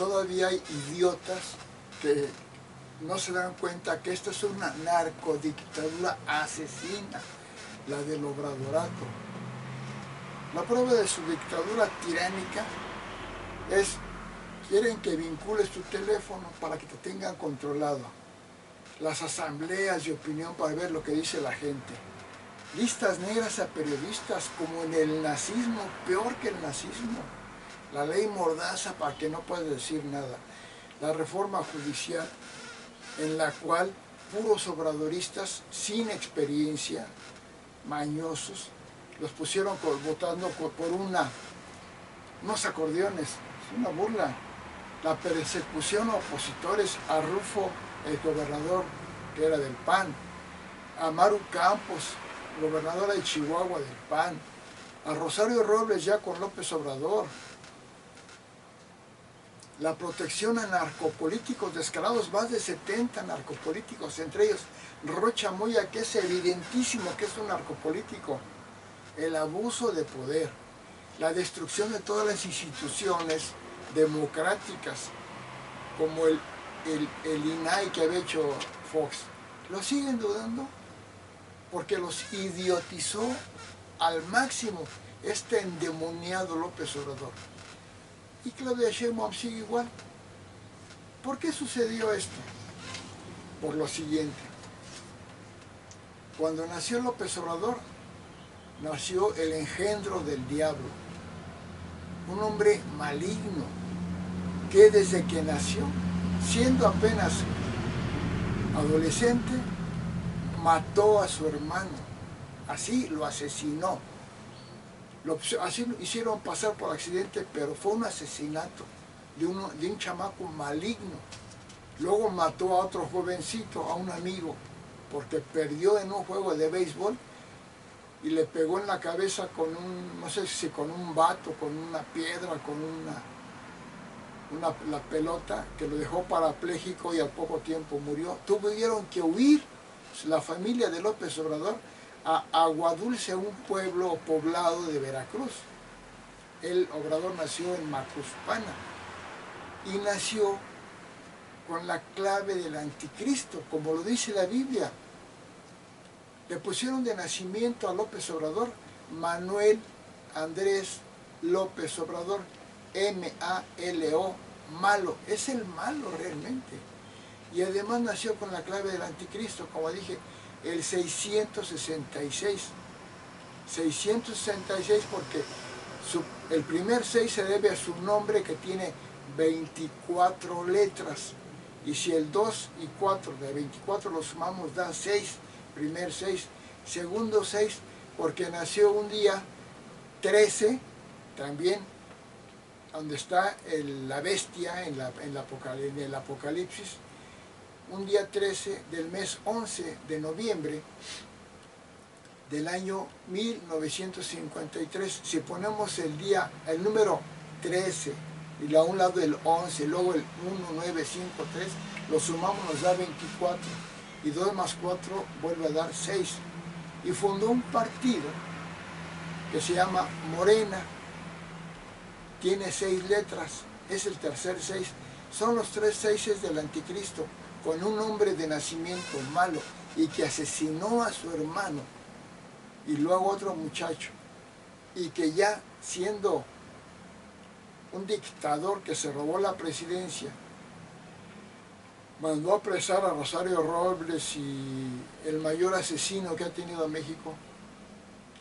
todavía hay idiotas que no se dan cuenta que esta es una narcodictadura asesina, la del obradorato. La prueba de su dictadura tiránica es, quieren que vincules tu teléfono para que te tengan controlado. Las asambleas de opinión para ver lo que dice la gente. Listas negras a periodistas como en el nazismo, peor que el nazismo. La ley mordaza para que no puedas decir nada. La reforma judicial en la cual puros obradoristas sin experiencia, mañosos, los pusieron votando por unos acordeones. Es una burla. La persecución a opositores, a Rufo, el gobernador que era del PAN, a Maru Campos, gobernadora de Chihuahua del PAN, a Rosario Robles ya con López Obrador. La protección a narcopolíticos descarados, más de 70 narcopolíticos, entre ellos Rocha Moya, que es evidentísimo que es un narcopolítico. El abuso de poder, la destrucción de todas las instituciones democráticas, como el INAI que había hecho Fox. ¿Lo siguen dudando? Porque los idiotizó al máximo este endemoniado López Obrador. Y Claudia Sheinbaum sigue igual. ¿Por qué sucedió esto? Por lo siguiente. Cuando nació López Obrador, nació el engendro del diablo. Un hombre maligno que desde que nació, siendo apenas adolescente, mató a su hermano. Así lo asesinó. Así lo hicieron pasar por accidente, pero fue un asesinato de un chamaco maligno. Luego mató a otro jovencito, a un amigo, porque perdió en un juego de béisbol y le pegó en la cabeza con no sé si con un bato, con una piedra, con la pelota, que lo dejó parapléjico y al poco tiempo murió. Tuvieron que huir la familia de López Obrador a Aguadulce, un pueblo poblado de Veracruz. El Obrador nació en Macuspana y nació con la clave del anticristo, como lo dice la Biblia. Le pusieron de nacimiento a López Obrador Manuel Andrés López Obrador, M-A-L-O, malo, es el malo realmente. Y además nació con la clave del anticristo, como dije, el 666. 666 porque el primer 6 se debe a su nombre que tiene 24 letras. Y si el 2 y 4 de 24 los sumamos da 6, primer 6, segundo 6, porque nació un día 13, también, donde está la bestia en el Apocalipsis, un día 13 del mes 11 de noviembre del año 1953. Si ponemos el número 13, y a un lado el 11, luego el 1, 9, 5, 3, lo sumamos, nos da 24, y 2 más 4 vuelve a dar 6. Y fundó un partido que se llama Morena, tiene 6 letras, es el tercer 6, son los 3 6 del anticristo, con un hombre de nacimiento malo y que asesinó a su hermano y luego otro muchacho, y que ya siendo un dictador que se robó la presidencia, mandó a apresar a Rosario Robles, y el mayor asesino que ha tenido México,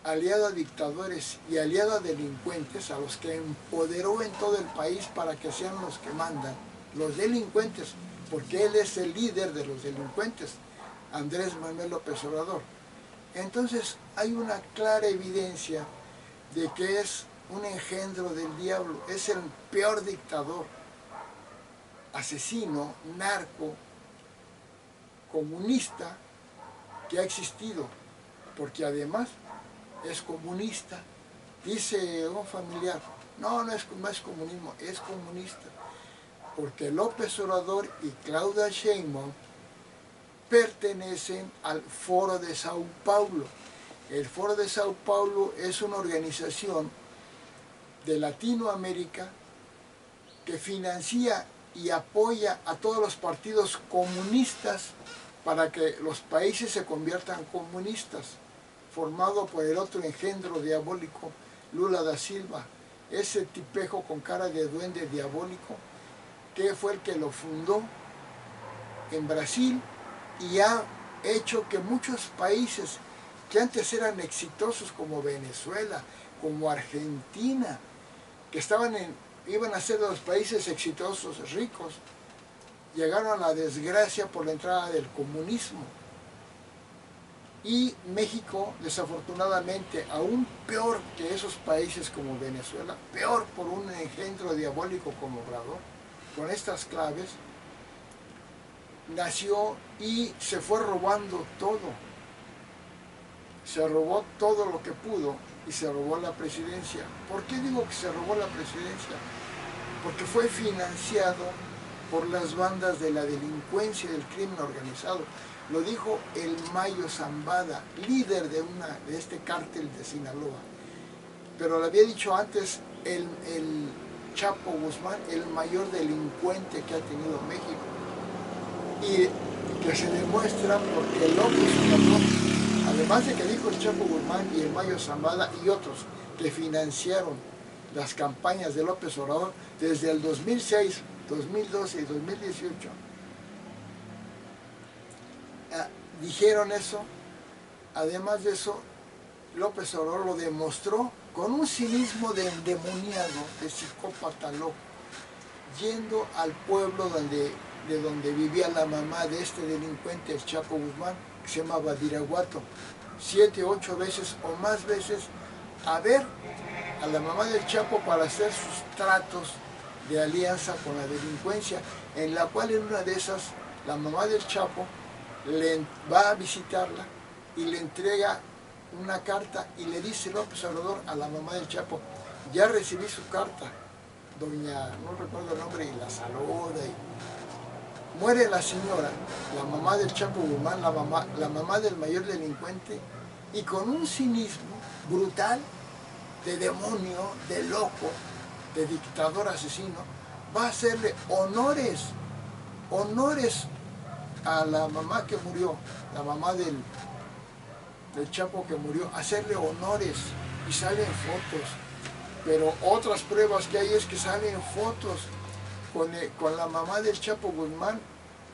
aliado a dictadores y aliado a delincuentes, a los que empoderó en todo el país para que sean los que mandan, los delincuentes, porque él es el líder de los delincuentes, Andrés Manuel López Obrador. Entonces hay una clara evidencia de que es un engendro del diablo, es el peor dictador, asesino, narco, comunista que ha existido, porque además es comunista. Dice un familiar, no es comunismo, es comunista, porque López Obrador y Claudia Sheinbaum pertenecen al Foro de Sao Paulo. El Foro de Sao Paulo es una organización de Latinoamérica que financia y apoya a todos los partidos comunistas para que los países se conviertan comunistas, formado por el otro engendro diabólico, Lula da Silva, ese tipejo con cara de duende diabólico, que fue el que lo fundó en Brasil y ha hecho que muchos países que antes eran exitosos, como Venezuela, como Argentina, que iban a ser los países exitosos, ricos, llegaron a la desgracia por la entrada del comunismo. Y México, desafortunadamente, aún peor que esos países como Venezuela, peor por un engendro diabólico como Obrador, con estas claves, nació y se fue robando todo. Se robó todo lo que pudo y se robó la presidencia. ¿Por qué digo que se robó la presidencia? Porque fue financiado por las bandas de la delincuencia y del crimen organizado. Lo dijo el Mayo Zambada, líder de este cártel de Sinaloa. Pero lo había dicho antes el Chapo Guzmán, el mayor delincuente que ha tenido México. Y que se demuestra porque López Obrador, además de que dijo el Chapo Guzmán y el Mayo Zambada y otros que financiaron las campañas de López Obrador desde el 2006, 2012 y 2018, dijeron eso. Además de eso, López Obrador lo demostró con un cinismo de endemoniado, de psicópata loco, yendo al pueblo de donde vivía la mamá de este delincuente, el Chapo Guzmán, que se llamaba Badiraguato, 7, 8 veces o más veces a ver a la mamá del Chapo para hacer sus tratos de alianza con la delincuencia, en la cual en una de esas la mamá del Chapo va a visitarla y le entrega una carta y le dice López Obrador a la mamá del Chapo: ya recibí su carta, doña, no recuerdo el nombre, y la saluda. Y muere la señora, la mamá del Chapo Guzmán, la mamá del mayor delincuente, y con un cinismo brutal, de demonio, de loco, de dictador asesino, va a hacerle honores a la mamá que murió, la mamá del Chapo que murió, hacerle honores, y salen fotos. Pero otras pruebas que hay es que salen fotos con la mamá del Chapo Guzmán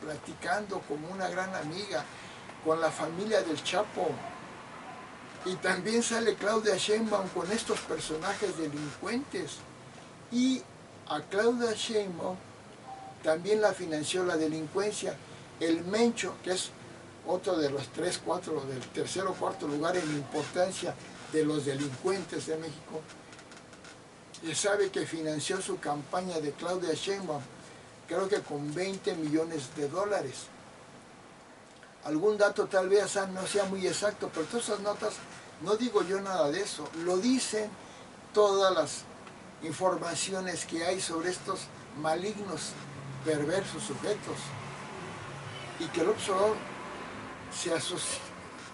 platicando como una gran amiga con la familia del Chapo. Y también sale Claudia Sheinbaum con estos personajes delincuentes. Y a Claudia Sheinbaum también la financió la delincuencia. El Mencho, que es otro de los 3, 4, del tercer o cuarto lugar en importancia de los delincuentes de México, y sabe que financió su campaña de Claudia Sheinbaum, creo que con $20 millones. Algún dato tal vez no sea muy exacto, pero todas esas notas, no digo yo nada de eso, lo dicen todas las informaciones que hay sobre estos malignos, perversos sujetos. Y que el observador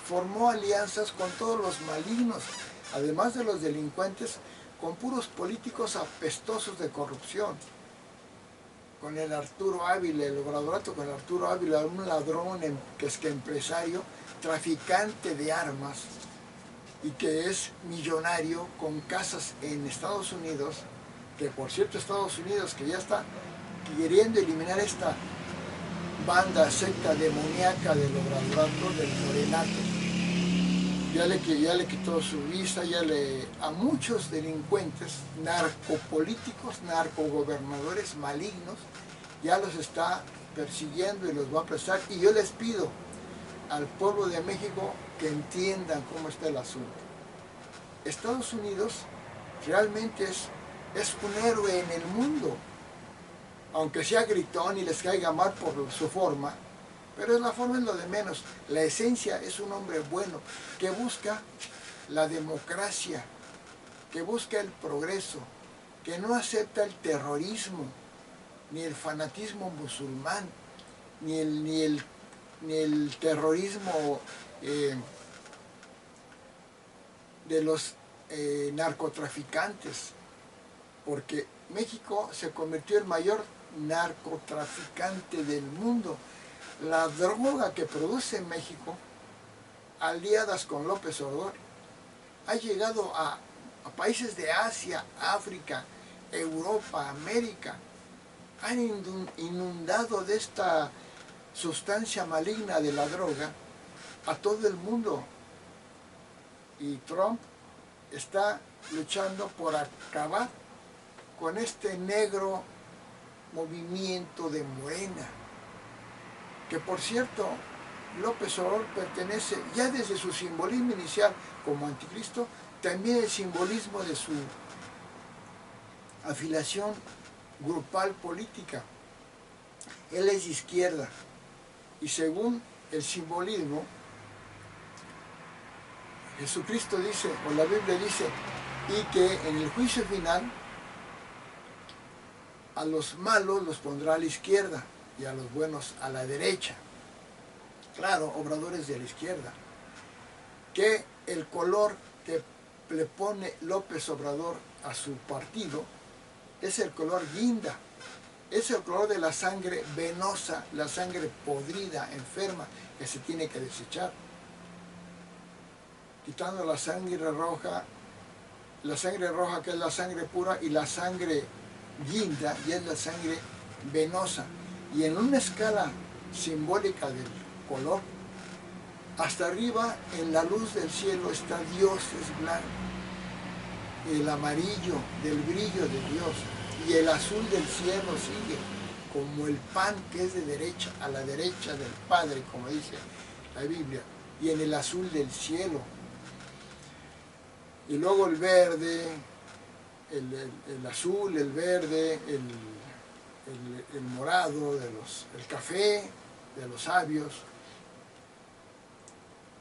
formó alianzas con todos los malignos, además de los delincuentes, con puros políticos apestosos de corrupción. Con el Arturo Ávila, el obradorato con el Arturo Ávila, un ladrón que es empresario, traficante de armas, y que es millonario con casas en Estados Unidos, que por cierto Estados Unidos que ya está queriendo eliminar esta banda, secta demoníaca del obradorato, del morenato. Ya le quitó su visa, a muchos delincuentes, narcopolíticos, narcogobernadores malignos, ya los está persiguiendo y los va a apresar. Y yo les pido al pueblo de México que entiendan cómo está el asunto. Estados Unidos realmente es un héroe en el mundo, aunque sea gritón y les caiga mal por su forma, pero la forma es lo de menos. La esencia es un hombre bueno, que busca la democracia, que busca el progreso, que no acepta el terrorismo, ni el fanatismo musulmán, ni el terrorismo de los narcotraficantes, porque México se convirtió en el mayor narcotraficante del mundo. La droga que produce México, aliadas con López Obrador, ha llegado a países de Asia, África, Europa, América. Han inundado de esta sustancia maligna de la droga a todo el mundo. Y Trump está luchando por acabar con este negro movimiento de Morena, que por cierto López Obrador pertenece ya desde su simbolismo inicial como anticristo, también el simbolismo de su afiliación grupal política. Él es de izquierda y según el simbolismo, Jesucristo dice, o la Biblia dice, y que en el juicio final a los malos los pondrá a la izquierda y a los buenos a la derecha. Claro, obradores de la izquierda. Que el color que le pone López Obrador a su partido es el color guinda, es el color de la sangre venosa, la sangre podrida, enferma, que se tiene que desechar. Quitando la sangre roja que es la sangre pura, y la sangre guinda ya es la sangre venosa. Y en una escala simbólica del color, hasta arriba en la luz del cielo está Dios, es blanco, el amarillo del brillo de Dios, y el azul del cielo sigue como el pan que es de derecha a la derecha del Padre, como dice la Biblia, y en el azul del cielo. Y luego el verde, el azul, el verde, el morado, el café de los sabios,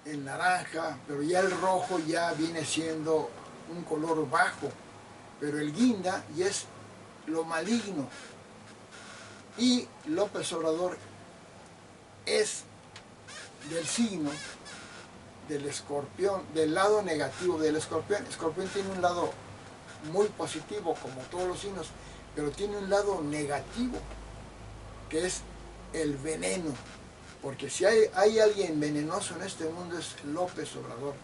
el naranja, pero ya el rojo ya viene siendo un color bajo, pero el guinda ya es lo maligno. Y López Obrador es del signo del escorpión, del lado negativo del escorpión. El escorpión tiene un lado muy positivo, como todos los signos, pero tiene un lado negativo, que es el veneno. Porque si hay alguien venenoso en este mundo es López Obrador.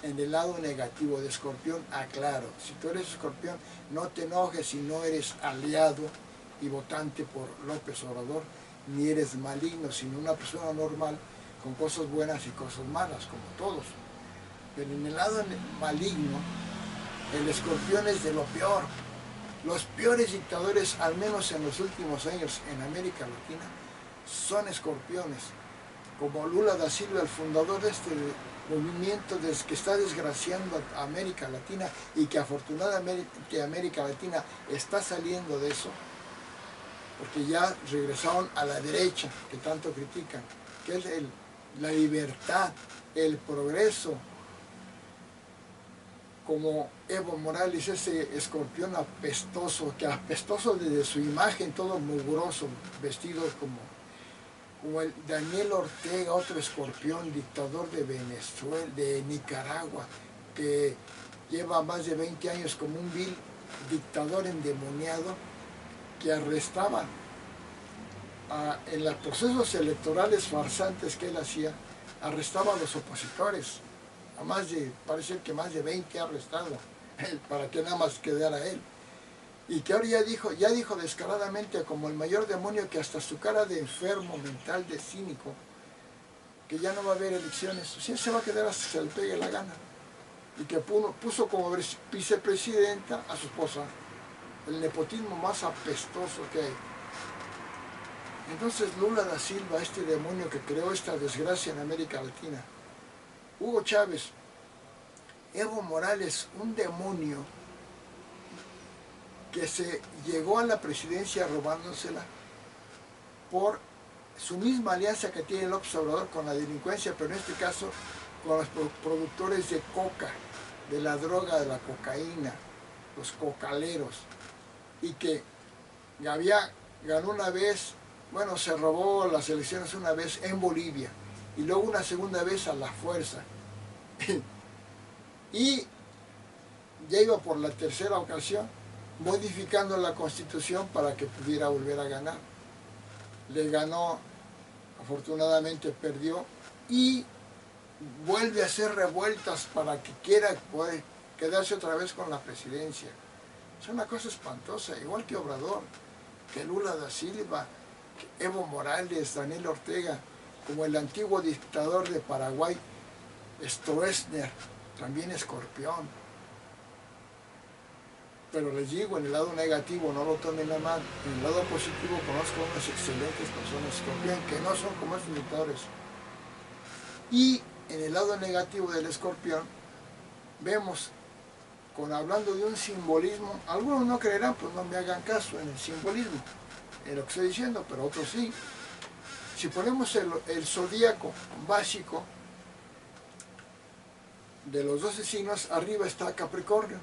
En el lado negativo de escorpión, aclaro, si tú eres escorpión, no te enojes si no eres aliado y votante por López Obrador, ni eres maligno, sino una persona normal, con cosas buenas y cosas malas, como todos. Pero en el lado maligno, el escorpión es de lo peor. Los peores dictadores, al menos en los últimos años en América Latina, son escorpiones, como Lula da Silva, el fundador de este movimiento que está desgraciando a América Latina, y que afortunadamente América Latina está saliendo de eso, porque ya regresaron a la derecha, que tanto critican, que es la libertad, el progreso, como Evo Morales, ese escorpión apestoso, que apestoso desde su imagen, todo mugroso, vestido como el Daniel Ortega, otro escorpión, dictador de Venezuela, de Nicaragua, que lleva más de 20 años como un vil dictador endemoniado, que arrestaba en los procesos electorales farsantes que él hacía, arrestaba a los opositores, parece que más de 20 ha arrestado, para que nada más quedara él. Y que ahora ya dijo descaradamente, como el mayor demonio, que hasta su cara de enfermo mental, de cínico, que ya no va a haber elecciones, o sea, se va a quedar hasta que se le pegue la gana. Y que puso como vicepresidenta a su esposa, el nepotismo más apestoso que hay. Entonces Lula da Silva, este demonio que creó esta desgracia en América Latina, Hugo Chávez, Evo Morales, un demonio que se llegó a la presidencia robándosela por su misma alianza que tiene López Obrador con la delincuencia, pero en este caso con los productores de coca, de la droga, de la cocaína, los cocaleros, y que ganó una vez, bueno, se robó las elecciones una vez en Bolivia, y luego una segunda vez a la fuerza. Y ya iba por la tercera ocasión, modificando la Constitución para que pudiera volver a ganar. Le ganó, afortunadamente perdió, y vuelve a hacer revueltas para que quiera poder quedarse otra vez con la presidencia. Es una cosa espantosa, igual que Obrador, que Lula da Silva, que Evo Morales, Daniel Ortega, como el antiguo dictador de Paraguay, Stroessner, también Escorpión. Pero les digo, en el lado negativo no lo tomen a mal, en el lado positivo conozco unas excelentes personas Escorpión que no son como estos dictadores. Y en el lado negativo del Escorpión vemos, hablando de un simbolismo, algunos no creerán, pues no me hagan caso en el simbolismo, en lo que estoy diciendo, pero otros sí. Si ponemos el zodíaco básico de los 12 signos, arriba está Capricornio.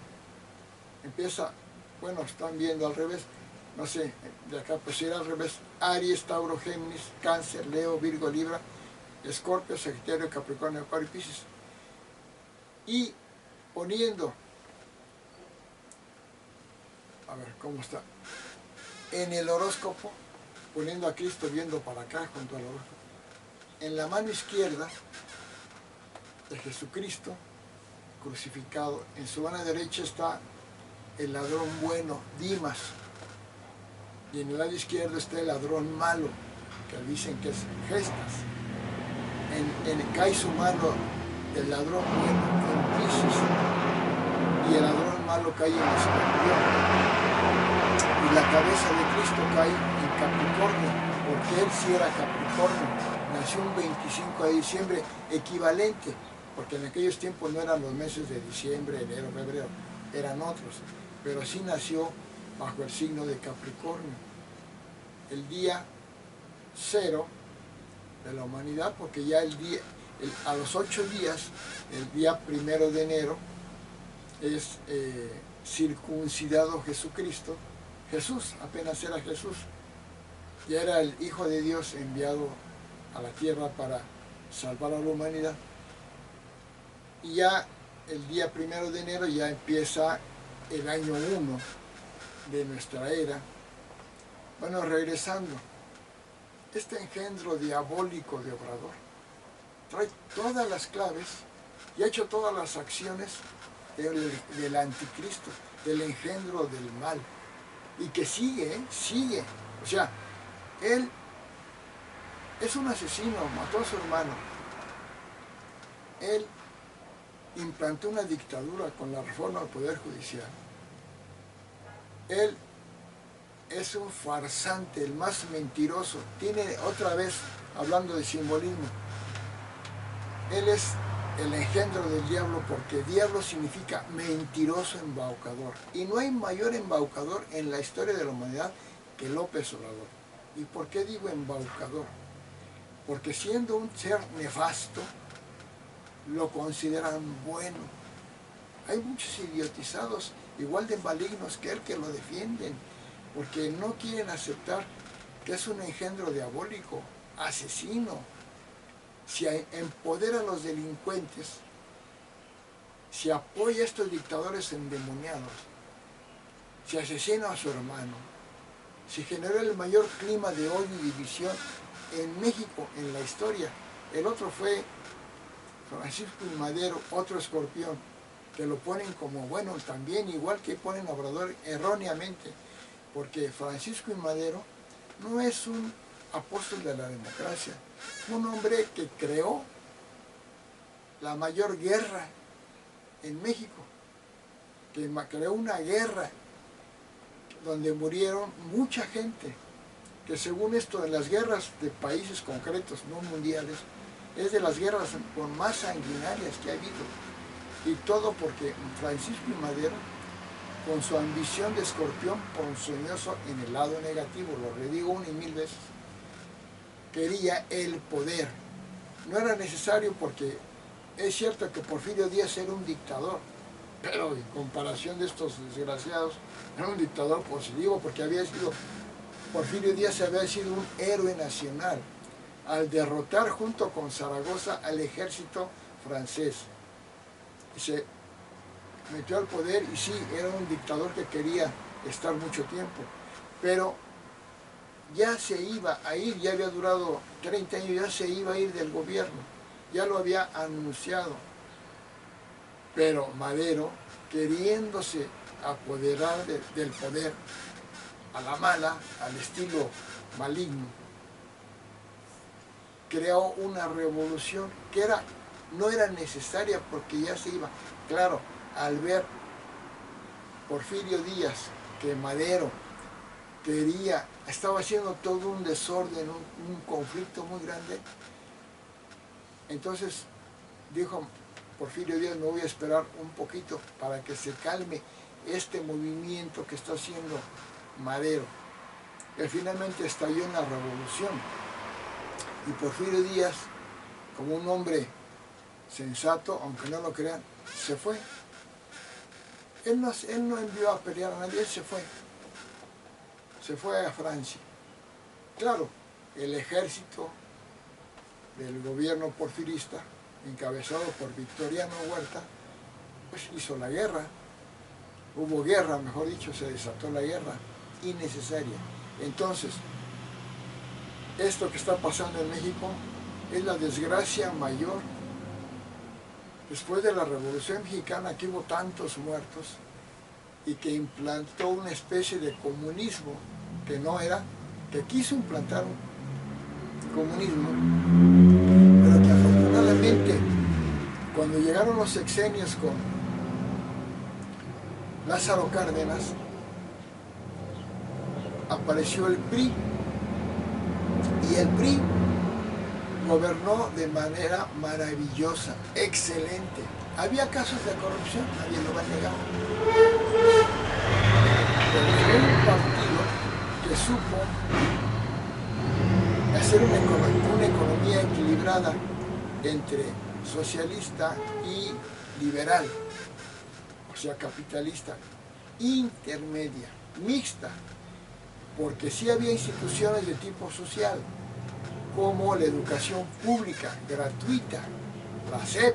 Empieza, bueno, están viendo al revés, no sé, de acá pues era al revés: Aries, Tauro, Géminis, Cáncer, Leo, Virgo, Libra, Escorpio, Sagitario, Capricornio, Acuario y Piscis. Y poniendo, a ver cómo está, en el horóscopo, poniendo a Cristo viendo para acá junto al horóscopo, en la mano izquierda de Jesucristo crucificado, en su mano derecha está el ladrón bueno, Dimas, y en el lado izquierdo está el ladrón malo, que dicen que es Gestas. Cae su mano del ladrón bueno en Piscis, y el ladrón malo cae en Escorpión, y la cabeza de Cristo cae en Capricornio, porque él sí era Capricornio, nació un 25 de diciembre, equivalente, porque en aquellos tiempos no eran los meses de diciembre, enero, febrero, eran otros, pero sí nació bajo el signo de Capricornio, el día 0 de la humanidad, porque ya a los 8 días, el día 1 de enero, es circuncidado Jesucristo. Jesús apenas era Jesús, ya era el Hijo de Dios enviado a la tierra para salvar a la humanidad. Y ya el día 1 de enero ya empieza el año 1 de nuestra era. Bueno, regresando, este engendro diabólico de Obrador trae todas las claves y ha hecho todas las acciones del anticristo, del engendro del mal, y que sigue, sigue. O sea, él es un asesino, mató a su hermano. Él implantó una dictadura con la reforma al Poder Judicial. Él es un farsante, el más mentiroso. Tiene, otra vez, hablando de simbolismo, él es el engendro del diablo, porque diablo significa mentiroso, embaucador. Y no hay mayor embaucador en la historia de la humanidad que López Obrador. ¿Y por qué digo embaucador? Porque siendo un ser nefasto, lo consideran bueno. Hay muchos idiotizados, igual de malignos que él, que lo defienden, porque no quieren aceptar que es un engendro diabólico, asesino. Si empodera a los delincuentes, si apoya a estos dictadores endemoniados, si asesina a su hermano, si generó el mayor clima de odio y división en México en la historia. El otro fue Francisco I. Madero, otro Escorpión, que lo ponen como bueno también, igual que ponen a Obrador erróneamente, porque Francisco I. Madero no es un apóstol de la democracia, un hombre que creó la mayor guerra en México, que creó una guerra donde murieron mucha gente, que según esto, en las guerras de países concretos, no mundiales, es de las guerras con más sanguinarias que ha habido. Y todo porque Francisco I. Madero, con su ambición de escorpión ponzoñoso en el lado negativo, lo redigo 1 y 1000 veces, quería el poder. No era necesario, porque es cierto que Porfirio Díaz era un dictador, pero en comparación de estos desgraciados, era un dictador positivo, porque Porfirio Díaz había sido un héroe nacional al derrotar junto con Zaragoza al ejército francés. metió al poder y sí, era un dictador que quería estar mucho tiempo, pero ya se iba a ir, ya había durado 30 años, ya se iba a ir del gobierno, ya lo había anunciado. Pero Madero, queriéndose apoderar del poder a la mala, al estilo maligno, creó una revolución que no era necesaria porque ya se iba. Claro, al ver Porfirio Díaz que Madero estaba haciendo todo un desorden, un conflicto muy grande, entonces dijo Porfirio Díaz: me voy a esperar un poquito para que se calme este movimiento que está haciendo Madero. Y finalmente estalló una revolución. Y Porfirio Díaz, como un hombre sensato, aunque no lo crean, se fue. Él no envió a pelear a nadie, él se fue. Se fue a Francia. Claro, el ejército del gobierno porfirista, encabezado por Victoriano Huerta, pues hizo la guerra. Hubo guerra, mejor dicho, se desató la guerra innecesaria. Entonces, esto que está pasando en México es la desgracia mayor. Después de la Revolución Mexicana, que hubo tantos muertos y que implantó una especie de comunismo que quiso implantar un comunismo, pero que afortunadamente, cuando llegaron los sexenios con Lázaro Cárdenas, apareció el PRI, y el PRI gobernó de manera maravillosa, excelente. Había casos de corrupción, nadie lo va a negar, pero fue un partido que supo hacer una economía equilibrada entre socialista y liberal, o sea, capitalista, intermedia, mixta, porque sí había instituciones de tipo social, como la educación pública gratuita, la SEP,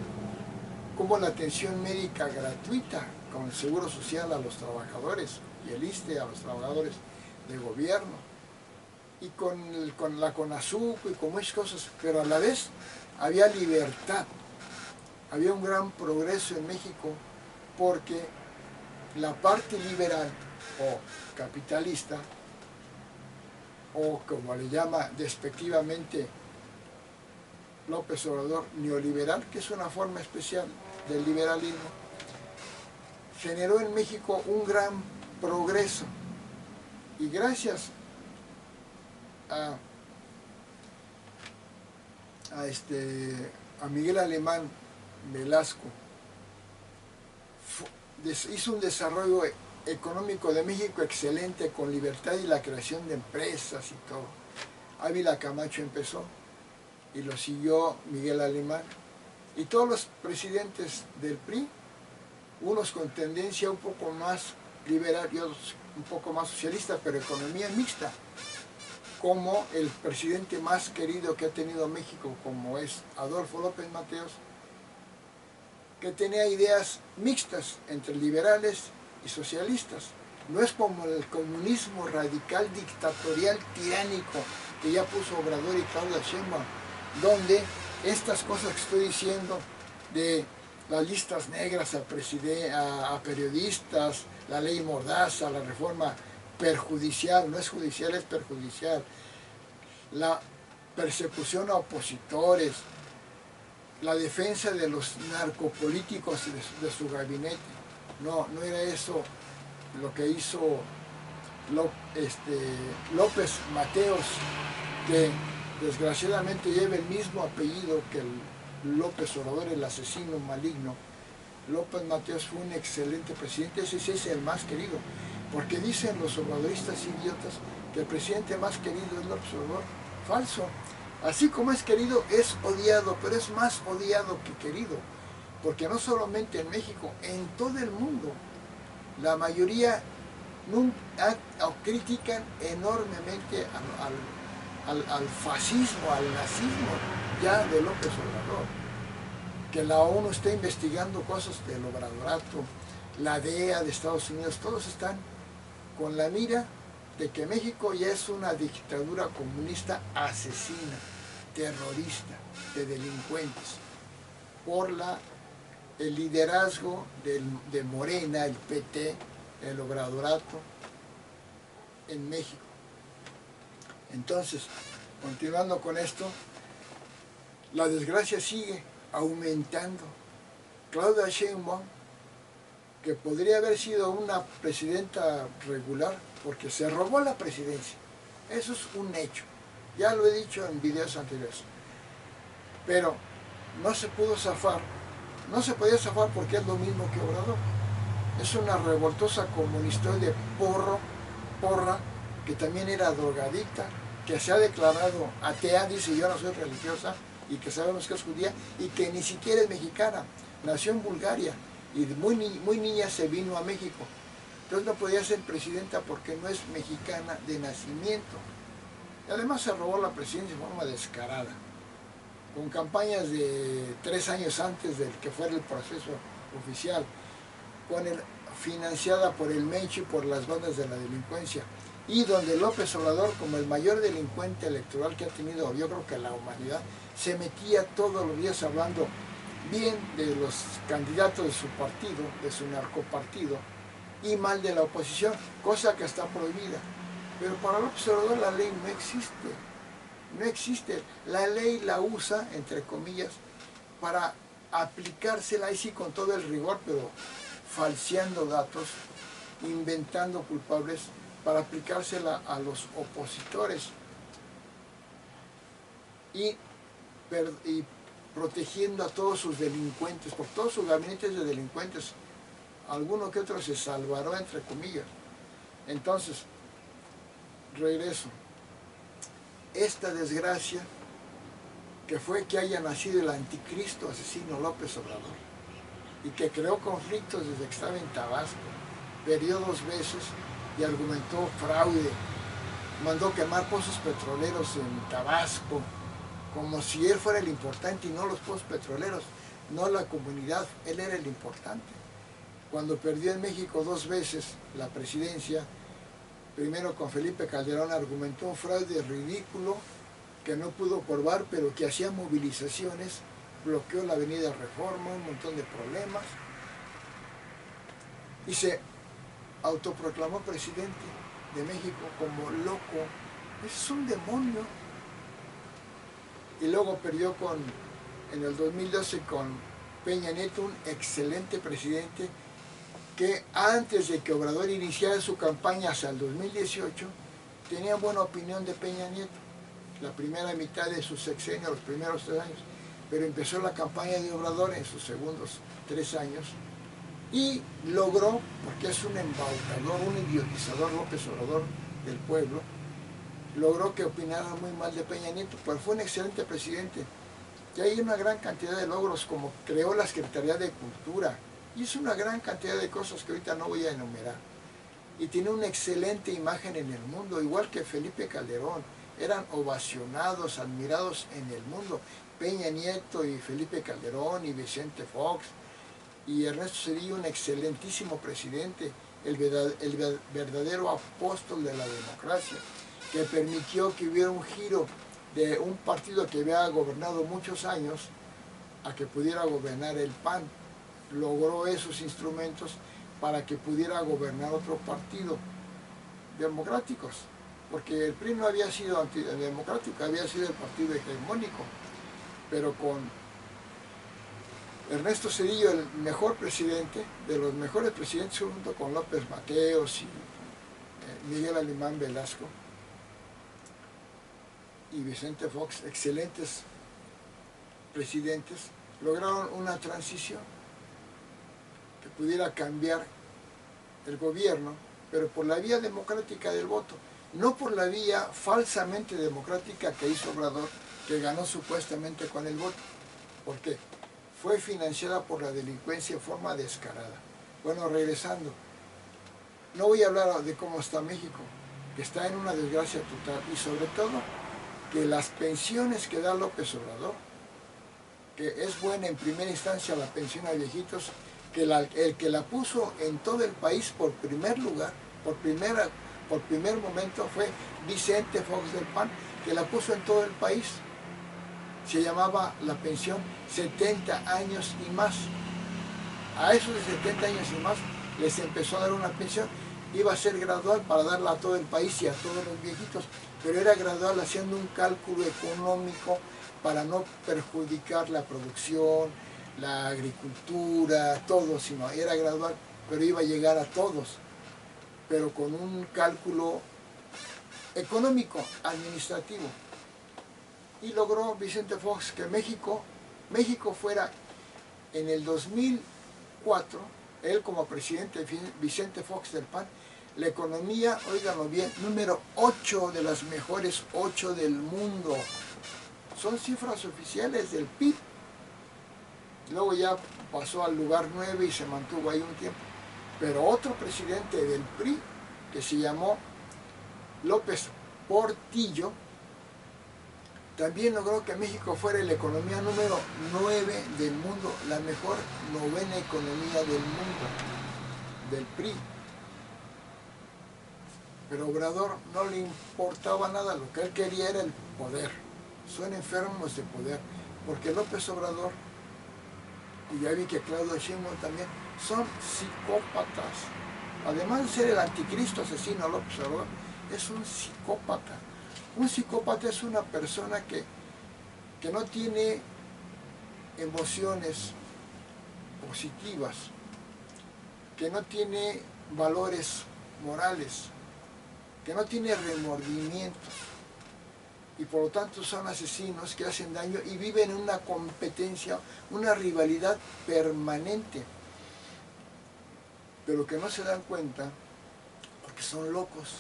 como la atención médica gratuita, con el seguro social a los trabajadores y el ISSSTE a los trabajadores de gobierno, y con la CONASUPO y con muchas cosas, pero a la vez había libertad, había un gran progreso en México, porque la parte liberal o capitalista, o como le llama despectivamente López Obrador, neoliberal, que es una forma especial del liberalismo, generó en México un gran progreso. Y gracias a Miguel Alemán Velasco, hizo un desarrollo económico de México excelente, con libertad y la creación de empresas y todo. Ávila Camacho empezó y lo siguió Miguel Alemán, y todos los presidentes del PRI, unos con tendencia un poco más liberal y otros un poco más socialista, pero economía mixta, como el presidente más querido que ha tenido México, como es Adolfo López Mateos, que tenía ideas mixtas entre liberales y socialistas. No es como el comunismo radical, dictatorial, tiránico, que ya puso Obrador y Claudia Sheinbaum, donde estas cosas que estoy diciendo, de las listas negras a periodistas, la ley Mordaza, la reforma perjudicial, no es judicial, es perjudicial, la persecución a opositores, la defensa de los narcopolíticos de su gabinete. No era eso lo que hizo López Mateos, que desgraciadamente lleva el mismo apellido que el López Obrador, el asesino maligno. López Mateos fue un excelente presidente, ese sí es el más querido, porque dicen los obradoristas idiotas que el presidente más querido es López Obrador. Falso. Así como es querido, es odiado, pero es más odiado que querido, porque no solamente en México, en todo el mundo, la mayoría critican enormemente al fascismo, al nazismo ya de López Obrador, que la ONU está investigando cosas del obradorato, la DEA de Estados Unidos, todos están con la mira de que México ya es una dictadura comunista asesina, terrorista, de delincuentes, por el liderazgo de Morena, el PT, el Obradorato en México. Entonces, continuando con esto, la desgracia sigue aumentando. Claudia Sheinbaum, que podría haber sido una presidenta regular, porque se robó la presidencia. Eso es un hecho. Ya lo he dicho en videos anteriores. Pero no se pudo zafar. No se podía zafar porque es lo mismo que Obrador. Es una revoltosa comunistoide porra, que también era drogadicta, que se ha declarado atea, dice yo no soy religiosa, y que sabemos que es judía, y que ni siquiera es mexicana. Nació en Bulgaria, y muy niña se vino a México. Entonces no podía ser presidenta porque no es mexicana de nacimiento. Y además se robó la presidencia de forma descarada, con campañas de 3 años antes del que fuera el proceso oficial, financiada por el Mencho y por las bandas de la delincuencia, y donde López Obrador, como el mayor delincuente electoral que ha tenido, yo creo que la humanidad, se metía todos los días hablando bien de los candidatos de su partido, de su narcopartido, y mal de la oposición, cosa que está prohibida. Pero para López Obrador la ley no existe. No existe. La ley la usa, entre comillas, para aplicársela, ahí sí con todo el rigor, pero falseando datos, inventando culpables, para aplicársela a los opositores y protegiendo a todos sus delincuentes, por todos sus gabinetes de delincuentes. Alguno que otro se salvará, entre comillas. Entonces, regreso. Esta desgracia que fue que haya nacido el anticristo asesino López Obrador y que creó conflictos desde que estaba en Tabasco, perdió 2 veces y argumentó fraude, mandó quemar pozos petroleros en Tabasco, como si él fuera el importante y no los pozos petroleros, no la comunidad, él era el importante. Cuando perdió en México 2 veces la presidencia, primero con Felipe Calderón, argumentó un fraude ridículo que no pudo probar, pero que hacía movilizaciones, bloqueó la avenida Reforma, un montón de problemas, y se autoproclamó presidente de México como loco. Es un demonio. Y luego perdió en el 2012 con Peña Nieto, un excelente presidente, que antes de que Obrador iniciara su campaña hasta el 2018, tenía buena opinión de Peña Nieto, la primera mitad de su sexenio, los primeros 3 años, pero empezó la campaña de Obrador en sus segundos 3 años y logró, porque es un embaucador, un idiotizador López Obrador del pueblo, logró que opinaran muy mal de Peña Nieto, pero fue un excelente presidente. Y hay una gran cantidad de logros, como creó la Secretaría de Cultura, hizo una gran cantidad de cosas que ahorita no voy a enumerar. Y tiene una excelente imagen en el mundo, igual que Felipe Calderón. Eran ovacionados, admirados en el mundo. Peña Nieto y Felipe Calderón y Vicente Fox y Ernesto Zedillo, un excelentísimo presidente, el verdadero apóstol de la democracia, que permitió que hubiera un giro de un partido que había gobernado muchos años a que pudiera gobernar el PAN. Logró esos instrumentos para que pudiera gobernar otro partido, democráticos, porque el PRI no había sido antidemocrático, había sido el partido hegemónico, pero con Ernesto Zedillo, el mejor presidente, de los mejores presidentes, junto con López Mateos y Miguel Alemán Velasco y Vicente Fox, excelentes presidentes, lograron una transición que pudiera cambiar el gobierno, pero por la vía democrática del voto, no por la vía falsamente democrática que hizo Obrador, que ganó supuestamente con el voto. ¿Por qué? Fue financiada por la delincuencia en forma descarada. Bueno, regresando, no voy a hablar de cómo está México, que está en una desgracia total, y sobre todo que las pensiones que da López Obrador, que es buena en primera instancia la pensión a viejitos, que el que la puso en todo el país por primer lugar, por primer momento fue Vicente Fox del PAN, que la puso en todo el país. Se llamaba la pensión 70 años y más. A esos de 70 años y más les empezó a dar una pensión. Iba a ser gradual para darla a todo el país y a todos los viejitos, pero era gradual haciendo un cálculo económico para no perjudicar la producción, la agricultura, todo, sino era gradual, pero iba a llegar a todos, pero con un cálculo económico, administrativo. Y logró Vicente Fox que México fuera en el 2004, él como presidente, Vicente Fox del PAN, la economía, óiganlo bien, número 8 de las mejores 8 del mundo. Son cifras oficiales del PIB. Luego ya pasó al lugar 9 y se mantuvo ahí un tiempo. Pero otro presidente del PRI, que se llamó López Portillo, también logró que México fuera la economía número 9 del mundo, la mejor 9ª economía del mundo, del PRI. Pero a Obrador no le importaba nada, lo que él quería era el poder. Son enfermos de poder, porque López Obrador, y ya vi que Claudio Sheinbaum también, son psicópatas. Además de ser el anticristo asesino López Obrador, es un psicópata. Un psicópata es una persona que no tiene emociones positivas, que no tiene valores morales, que no tiene remordimientos, y por lo tanto son asesinos que hacen daño y viven en una competencia, una rivalidad permanente, pero que no se dan cuenta porque son locos.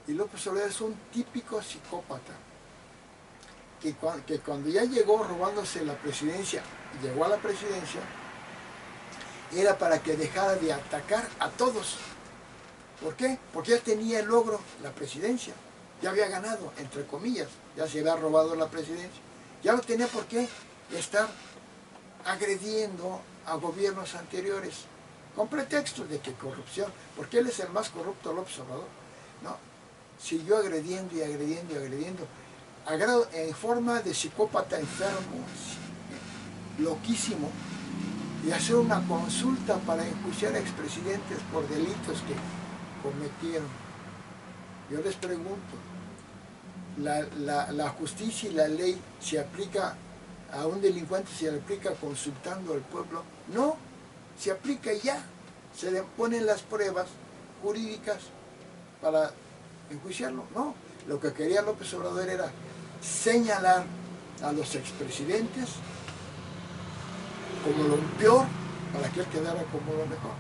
Y López Obrador es un típico psicópata, que cuando ya llegó robándose la presidencia, llegó a la presidencia, era para que dejara de atacar a todos. ¿Por qué? Porque ya tenía el logro, la presidencia, ya había ganado, entre comillas, ya se había robado la presidencia, ya no tenía por qué estar agrediendo a gobiernos anteriores, con pretextos de que corrupción, porque él es el más corrupto, López Obrador. No, siguió agrediendo y agrediendo y agrediendo, en forma de psicópata enfermo, loquísimo, y hacer una consulta para enjuiciar a expresidentes por delitos que cometieron. Yo les pregunto, ¿la justicia y la ley se aplica a un delincuente, se le aplica consultando al pueblo? No, se aplica y ya, se le ponen las pruebas jurídicas para enjuiciarlo. No, lo que quería López Obrador era señalar a los expresidentes como lo peor para que él quedara como lo mejor.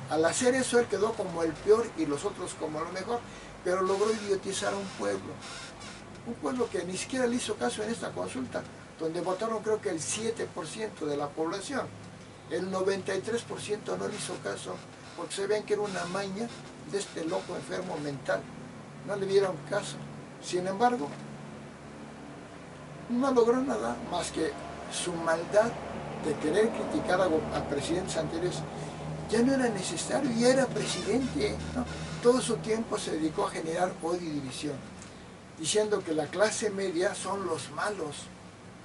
Al hacer eso él quedó como el peor y los otros como lo mejor, pero logró idiotizar a un pueblo que ni siquiera le hizo caso en esta consulta, donde votaron creo que el 7% de la población. El 93% no le hizo caso porque se ven que era una maña de este loco enfermo mental. No le dieron caso. Sin embargo, no logró nada más que su maldad de querer criticar a presidentes anteriores. Ya no era necesario, ya era presidente, ¿no? Todo su tiempo se dedicó a generar odio y división, diciendo que la clase media son los malos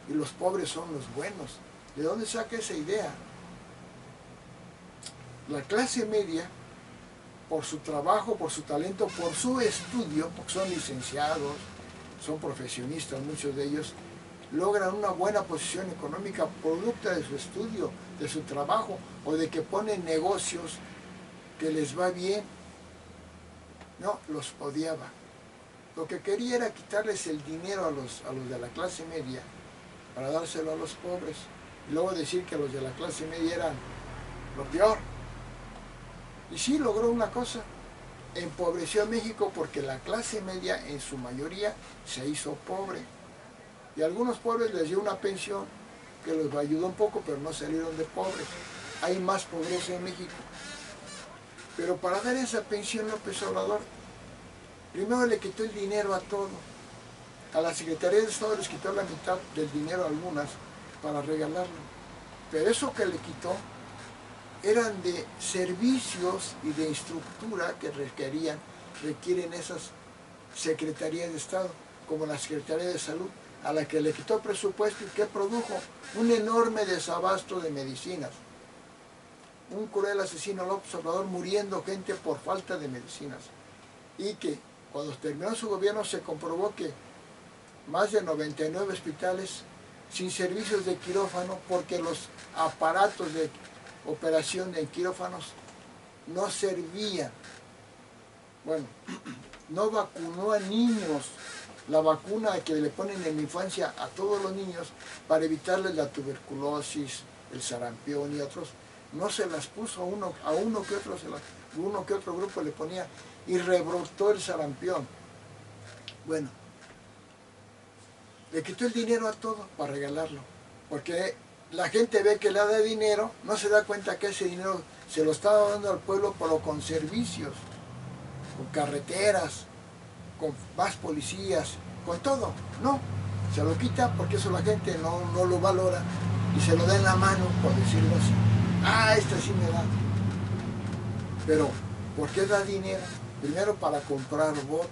y los pobres son los buenos. ¿De dónde saca esa idea? La clase media, por su trabajo, por su talento, por su estudio, porque son licenciados, son profesionistas, muchos de ellos, logran una buena posición económica producto de su estudio, de su trabajo, o de que ponen negocios que les va bien. No, los odiaba. Lo que quería era quitarles el dinero a los de la clase media para dárselo a los pobres, y luego decir que los de la clase media eran lo peor. Y sí logró una cosa, empobreció a México porque la clase media en su mayoría se hizo pobre. Y a algunos pobres les dio una pensión que los ayudó un poco, pero no salieron de pobres. Hay más pobreza en México. Pero para dar esa pensión López Obrador, primero le quitó el dinero a todo. A la Secretaría de Estado les quitó la mitad del dinero a algunas para regalarlo. Pero eso que le quitó eran de servicios y de estructura que requieren esas secretarías de Estado, como la Secretaría de Salud, a la que le quitó presupuesto y que produjo un enorme desabasto de medicinas. Un cruel asesino, López Obrador, muriendo gente por falta de medicinas. Y que cuando terminó su gobierno se comprobó que más de 99 hospitales sin servicios de quirófano porque los aparatos de operación de quirófanos no servían. Bueno, no vacunó a niños. La vacuna que le ponen en la infancia a todos los niños para evitarles la tuberculosis, el sarampión y otros, no se las puso a uno que otro grupo le ponía y rebrotó el sarampión. Bueno, le quitó el dinero a todo para regalarlo, porque la gente ve que le da dinero, no se da cuenta que ese dinero se lo estaba dando al pueblo, pero con servicios, con carreteras, con más policías, con todo. No, se lo quita porque eso la gente no lo valora y se lo da en la mano, por decirlo así. Ah, esta sí me da. Pero, ¿por qué da dinero? Primero para comprar votos.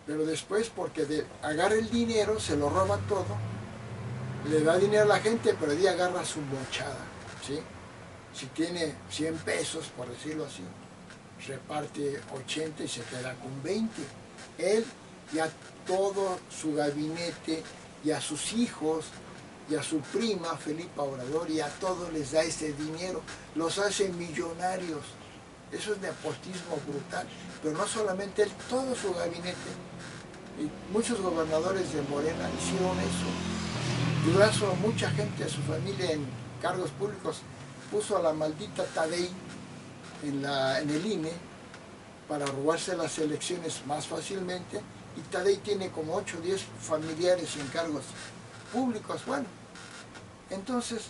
Pero después porque agarra el dinero, se lo roba todo, le da dinero a la gente, pero ahí agarra su mochada, ¿sí? Si tiene 100 pesos, por decirlo así, reparte 80 y se queda con 20. Él y a todo su gabinete y a sus hijos y a su prima Felipa Obrador y a todos les da ese dinero, los hace millonarios. Eso es nepotismo brutal, pero no solamente él, todo su gabinete y muchos gobernadores de Morena hicieron eso. Durazo, mucha gente de su familia en cargos públicos, puso a la maldita Tadei en el INE para robarse las elecciones más fácilmente, y Tadei tiene como 8 o 10 familiares en cargos públicos. Bueno, entonces,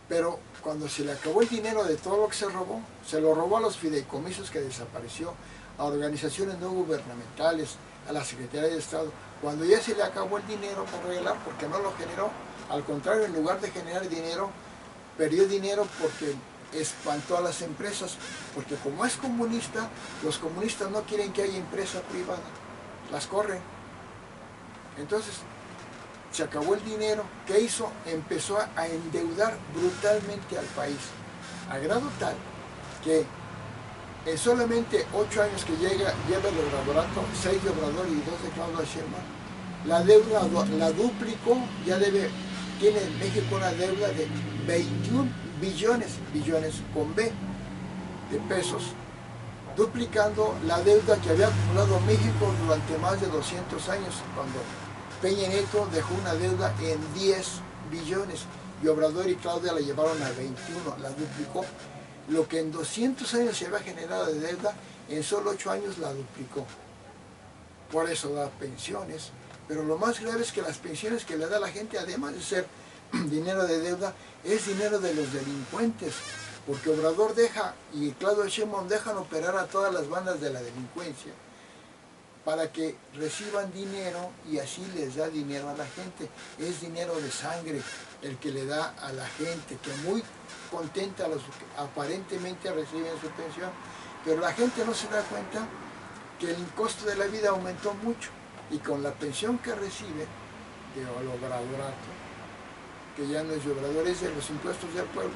pero cuando se le acabó el dinero de todo lo que se robó, se lo robó a los fideicomisos que desapareció, a organizaciones no gubernamentales, a la Secretaría de Estado. Cuando ya se le acabó el dinero para regalar, porque no lo generó, al contrario, en lugar de generar dinero, perdió dinero porque espantó a las empresas, porque como es comunista, los comunistas no quieren que haya empresa privada, las corren. Entonces, se acabó el dinero. ¿Qué hizo? Empezó a endeudar brutalmente al país, a grado tal que en solamente 8 años que lleva el obradorato, 6 de Obrador y 2 de Claudia Sheinbaum, la deuda la duplicó, tiene en México una deuda de 21 billones con B de pesos, duplicando la deuda que había acumulado México durante más de 200 años, cuando Peña Nieto dejó una deuda en 10 billones y Obrador y Claudia la llevaron a 21, la duplicó. Lo que en 200 años se había generado de deuda, en solo 8 años la duplicó. Por eso da pensiones. Pero lo más grave es que las pensiones que le da la gente, además de ser dinero de deuda, es dinero de los delincuentes. Porque Obrador y Claudia Sheinbaum dejan operar a todas las bandas de la delincuencia para que reciban dinero y así les da dinero a la gente. Es dinero de sangre el que le da a la gente, que muy contenta a los que aparentemente reciben su pensión, pero la gente no se da cuenta que el costo de la vida aumentó mucho y con la pensión que recibe de obradorato, que ya no es de Obrador, es de los impuestos del pueblo,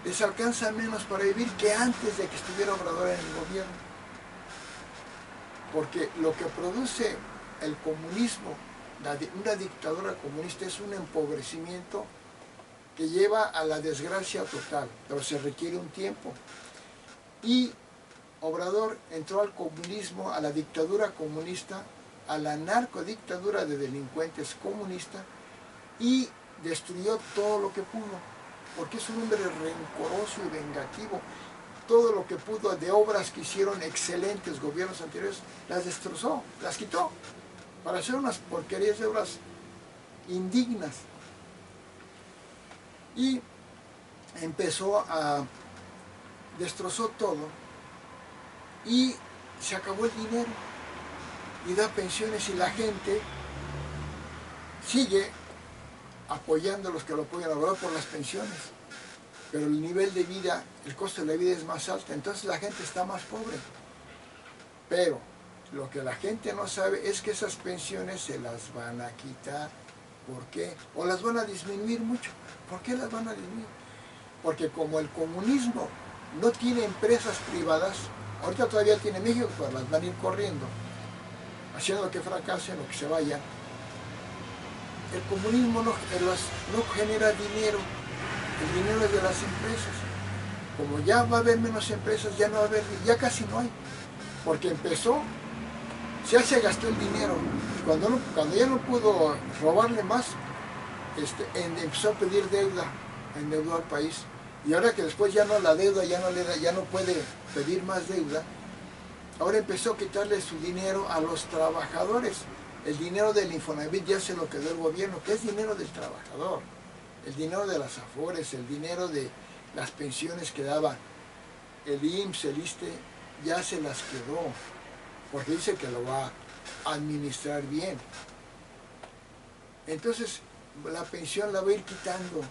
les alcanza menos para vivir que antes de que estuviera Obrador en el gobierno. Porque lo que produce el comunismo, una dictadura comunista, es un empobrecimiento que lleva a la desgracia total, pero se requiere un tiempo. Y Obrador entró al comunismo, a la dictadura comunista, a la narcodictadura de delincuentes comunista, y destruyó todo lo que pudo, porque es un hombre rencoroso y vengativo. Todo lo que pudo de obras que hicieron excelentes gobiernos anteriores, las destrozó, las quitó, para hacer unas porquerías de obras indignas. Y destrozó todo, y se acabó el dinero, y da pensiones, y la gente sigue apoyando a los que lo apoyan ahora por las pensiones. Pero el nivel de vida, el costo de la vida es más alto, entonces la gente está más pobre. Pero lo que la gente no sabe es que esas pensiones se las van a quitar. ¿Por qué? O las van a disminuir mucho. ¿Por qué las van a disminuir? Porque como el comunismo no tiene empresas privadas, ahorita todavía tiene México, pero las van a ir corriendo, haciendo que fracasen o que se vayan. El comunismo no genera dinero, el dinero es de las empresas. Como ya va a haber menos empresas, ya no va a haber, ya casi no hay, porque empezó, ya se gastó el dinero, cuando ya no pudo robarle más, empezó a pedir deuda, endeudó al país, y ahora que después ya no la deuda, ya no puede pedir más deuda, ahora empezó a quitarle su dinero a los trabajadores. El dinero del Infonavit ya se lo quedó el gobierno, que es dinero del trabajador. El dinero de las Afores, el dinero de las pensiones que daba el IMSS, el ISSSTE, ya se las quedó, porque dice que lo va a administrar bien. Entonces, la pensión la va a ir quitando.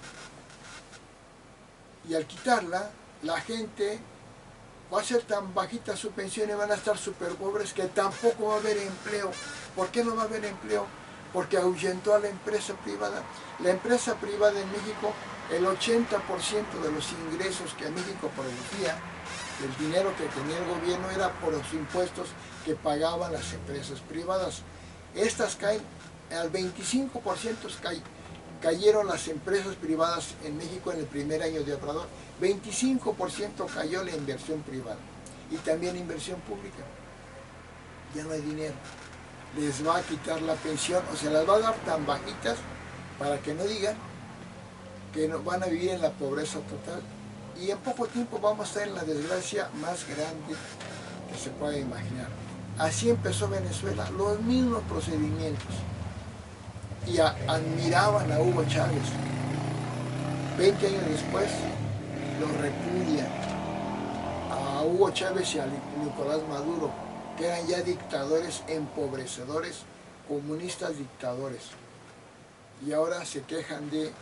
Y al quitarla, la gente va a ser tan bajita su pensión y van a estar súper pobres que tampoco va a haber empleo. ¿Por qué no va a haber empleo? Porque ahuyentó a la empresa privada. La empresa privada en México, el 80% de los ingresos que México producía, el dinero que tenía el gobierno, era por los impuestos que pagaban las empresas privadas. Estas caen, al 25% cayeron las empresas privadas en México en el primer año de Obrador. 25% cayó la inversión privada y también inversión pública. Ya no hay dinero. Les va a quitar la pensión, o sea, las va a dar tan bajitas para que no digan que no, van a vivir en la pobreza total. Y en poco tiempo vamos a estar en la desgracia más grande que se pueda imaginar. Así empezó Venezuela, los mismos procedimientos. Y admiraban a Hugo Chávez. 20 años después lo repudian a Hugo Chávez y a Nicolás Maduro, que eran ya dictadores empobrecedores, comunistas dictadores. Y ahora se quejan de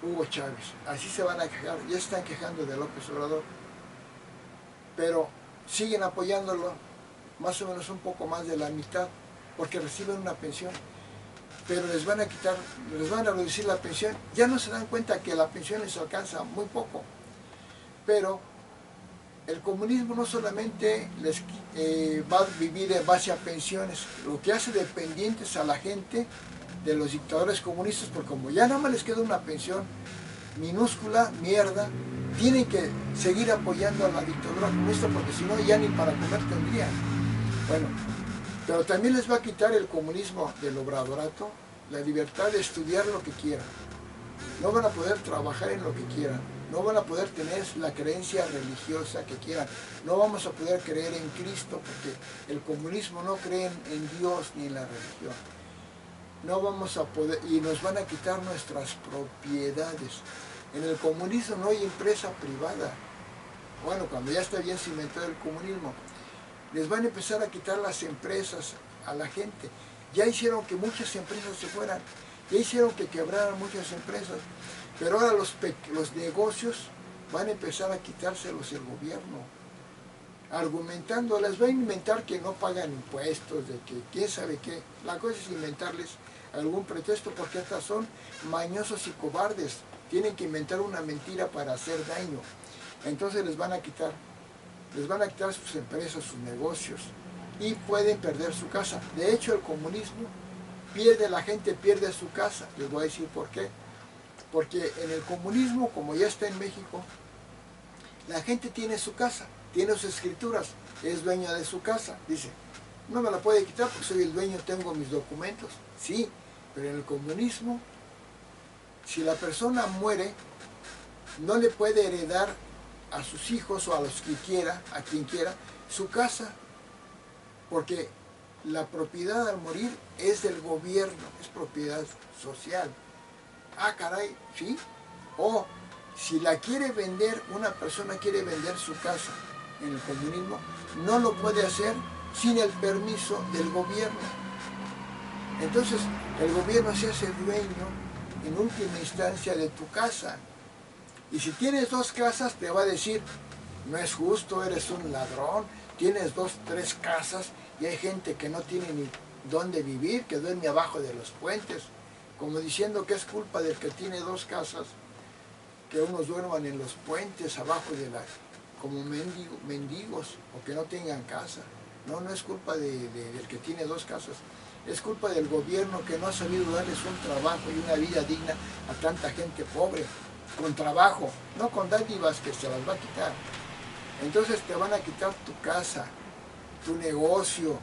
Hugo Chávez. Así se van a quejar, ya se están quejando de López Obrador. Pero siguen apoyándolo, más o menos un poco más de la mitad, porque reciben una pensión. Pero les van a reducir la pensión. Ya no se dan cuenta que la pensión les alcanza muy poco. Pero el comunismo no solamente va a vivir en base a pensiones, lo que hace dependientes a la gente de los dictadores comunistas, porque como ya nada más les queda una pensión minúscula, mierda, tienen que seguir apoyando a la dictadura comunista, porque si no ya ni para comer tendrían. Bueno, pero también les va a quitar el comunismo del obradorato la libertad de estudiar lo que quieran. No van a poder trabajar en lo que quieran. No van a poder tener la creencia religiosa que quieran. No vamos a poder creer en Cristo porque el comunismo no cree en Dios ni en la religión. No vamos a poder, y nos van a quitar nuestras propiedades. En el comunismo no hay empresa privada. Bueno, cuando ya está bien cimentado el comunismo, les van a empezar a quitar las empresas a la gente. Ya hicieron que muchas empresas se fueran, ya hicieron que quebraran muchas empresas, pero ahora los negocios van a empezar a quitárselos el gobierno, argumentando, les va a inventar que no pagan impuestos, de que quién sabe qué. La cosa es inventarles algún pretexto, porque estas son mañosos y cobardes, tienen que inventar una mentira para hacer daño. Entonces les van a quitar sus empresas, sus negocios, y pueden perder su casa. De hecho, el comunismo la gente pierde su casa. Les voy a decir por qué. Porque en el comunismo, como ya está en México, la gente tiene su casa, tiene sus escrituras, es dueña de su casa. Dice, no me la puede quitar porque soy el dueño, tengo mis documentos. Sí, pero en el comunismo, si la persona muere, no le puede heredar a sus hijos o a los que quiera, a quien quiera, su casa, porque la propiedad al morir es del gobierno, es propiedad social. Ah, caray, ¿sí? O si la quiere vender, una persona quiere vender su casa en el comunismo, no lo puede hacer sin el permiso del gobierno. Entonces, El gobierno se hace dueño, en última instancia, de tu casa. Y si tienes 2 casas, te va a decir, no es justo, eres un ladrón, tienes 2, 3 casas, y hay gente que no tiene ni dónde vivir, que duerme abajo de los puentes, como diciendo que es culpa del que tiene 2 casas, que unos duerman en los puentes, abajo de como mendigos, o que no tengan casa. No, no es culpa del que tiene 2 casas. Es culpa del gobierno que no ha sabido darles un trabajo y una vida digna a tanta gente pobre, con trabajo, no con dádivas que se las va a quitar. Entonces te van a quitar tu casa, tu negocio,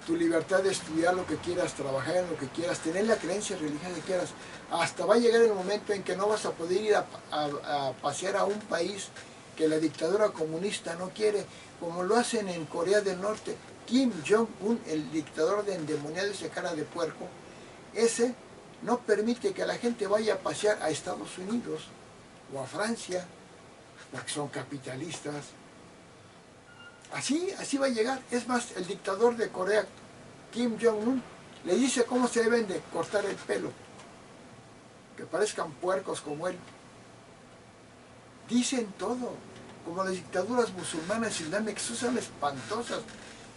tu libertad de estudiar lo que quieras, trabajar en lo que quieras, tener la creencia religiosa que quieras. Hasta va a llegar el momento en que no vas a poder ir a pasear a un país que la dictadura comunista no quiere, como lo hacen en Corea del Norte. Kim Jong-un, el dictador de endemoniado, ese cara de puerco, ese no permite que la gente vaya a pasear a Estados Unidos o a Francia, porque son capitalistas. Así va a llegar. Es más, el dictador de Corea, Kim Jong-un, le dice cómo se deben de cortar el pelo, que parezcan puercos como él. Dicen todo, como las dictaduras musulmanas islámicas, son espantosas,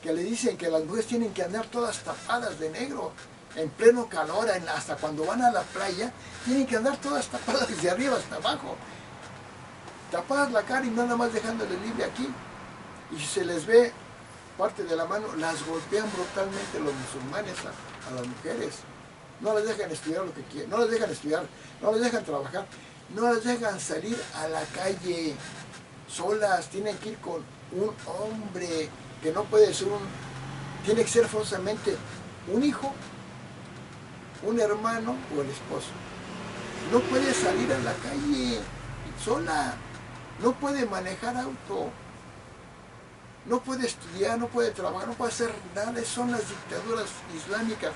que le dicen que las mujeres tienen que andar todas tapadas de negro, en pleno calor, hasta cuando van a la playa, tienen que andar todas tapadas desde arriba hasta abajo, tapadas la cara y nada más dejándoles libre aquí. Y si se les ve parte de la mano, las golpean brutalmente los musulmanes a las mujeres. No les dejan estudiar lo que quieren, no les dejan estudiar, no les dejan trabajar, no les dejan salir a la calle solas, tienen que ir con un hombre, que no puede ser tiene que ser forzosamente un hijo, un hermano o el esposo. No puede salir a la calle sola, no puede manejar auto, no puede estudiar, no puede trabajar, no puede hacer nada. Son las dictaduras islámicas,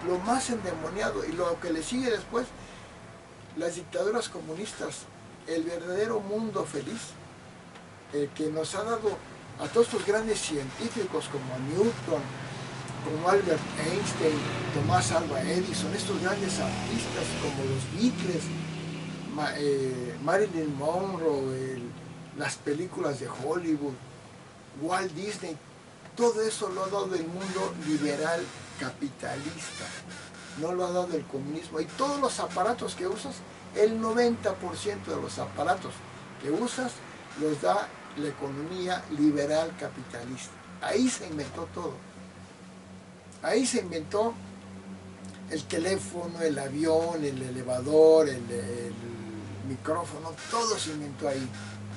lo más endemoniado. Y lo que le sigue después, las dictaduras comunistas, el verdadero mundo feliz, que nos ha dado a todos estos grandes científicos como Newton, como Albert Einstein, Tomás Alva Edison, estos grandes artistas como los Beatles, Marilyn Monroe, las películas de Hollywood, Walt Disney, todo eso lo ha dado el mundo liberal capitalista, no lo ha dado el comunismo. Y todos los aparatos que usas, el 90% de los aparatos que usas los da la economía liberal capitalista. Ahí se inventó todo. Ahí se inventó el teléfono, el avión, el elevador, el micrófono, todo se inventó ahí,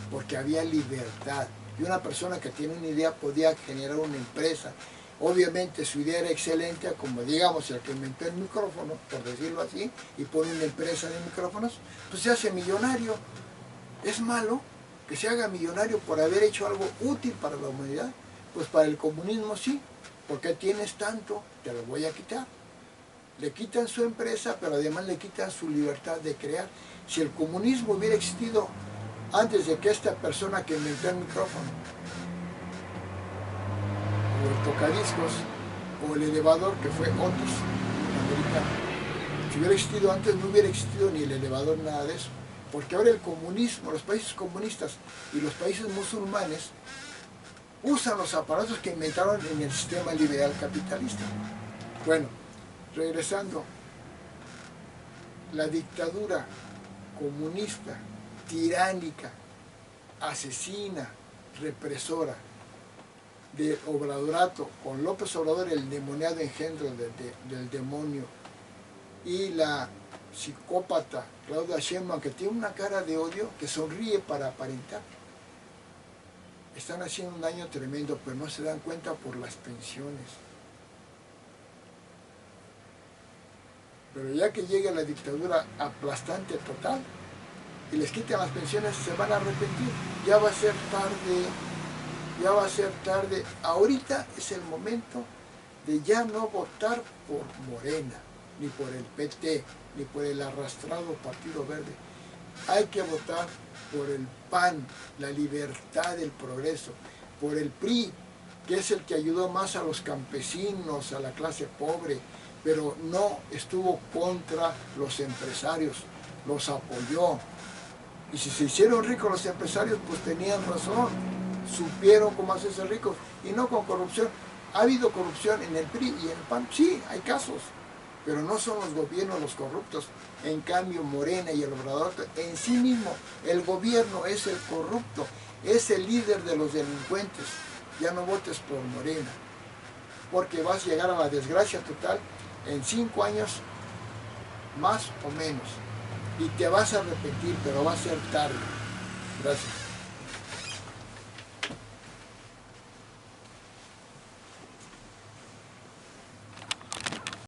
porque había libertad. Y una persona que tiene una idea podía generar una empresa. Obviamente su idea era excelente, como digamos el que inventó el micrófono, por decirlo así, y pone una empresa de micrófonos, pues se hace millonario. ¿Es malo que se haga millonario por haber hecho algo útil para la humanidad? Pues para el comunismo sí. ¿Por qué tienes tanto? Te lo voy a quitar. Le quitan su empresa, pero además le quitan su libertad de crear. Si el comunismo hubiera existido antes de que esta persona que inventó el micrófono, o el tocadiscos, o el elevador, que fue Otis, un americano, si hubiera existido antes, no hubiera existido ni el elevador, nada de eso. Porque ahora el comunismo, los países comunistas y los países musulmanes usan los aparatos que inventaron en el sistema liberal capitalista. Bueno, regresando, la dictadura comunista, tiránica, asesina, represora de Obradorato, con López Obrador, el demoniado engendro del demonio, y la psicópata Claudia Sheinbaum, que tiene una cara de odio, que sonríe para aparentar, están haciendo un daño tremendo, pero no se dan cuenta por las pensiones. Pero ya que llegue la dictadura aplastante total y les quiten las pensiones, se van a arrepentir. Ya va a ser tarde, ya va a ser tarde. Ahorita es el momento de ya no votar por Morena, ni por el PT, ni por el arrastrado Partido Verde. Hay que votar por el PAN, la libertad, el progreso, por el PRI, que es el que ayudó más a los campesinos, a la clase pobre, pero no estuvo contra los empresarios, los apoyó. Y si se hicieron ricos los empresarios, pues tenían razón, supieron cómo hacerse ricos, y no con corrupción. ¿Ha habido corrupción en el PRI y en el PAN? Sí, hay casos, pero no son los gobiernos los corruptos. En cambio, Morena y el Obrador, en sí mismo, el gobierno es el corrupto, es el líder de los delincuentes. Ya no votes por Morena, porque vas a llegar a la desgracia total en 5 años, más o menos. Y te vas a arrepentir, pero va a ser tarde. Gracias.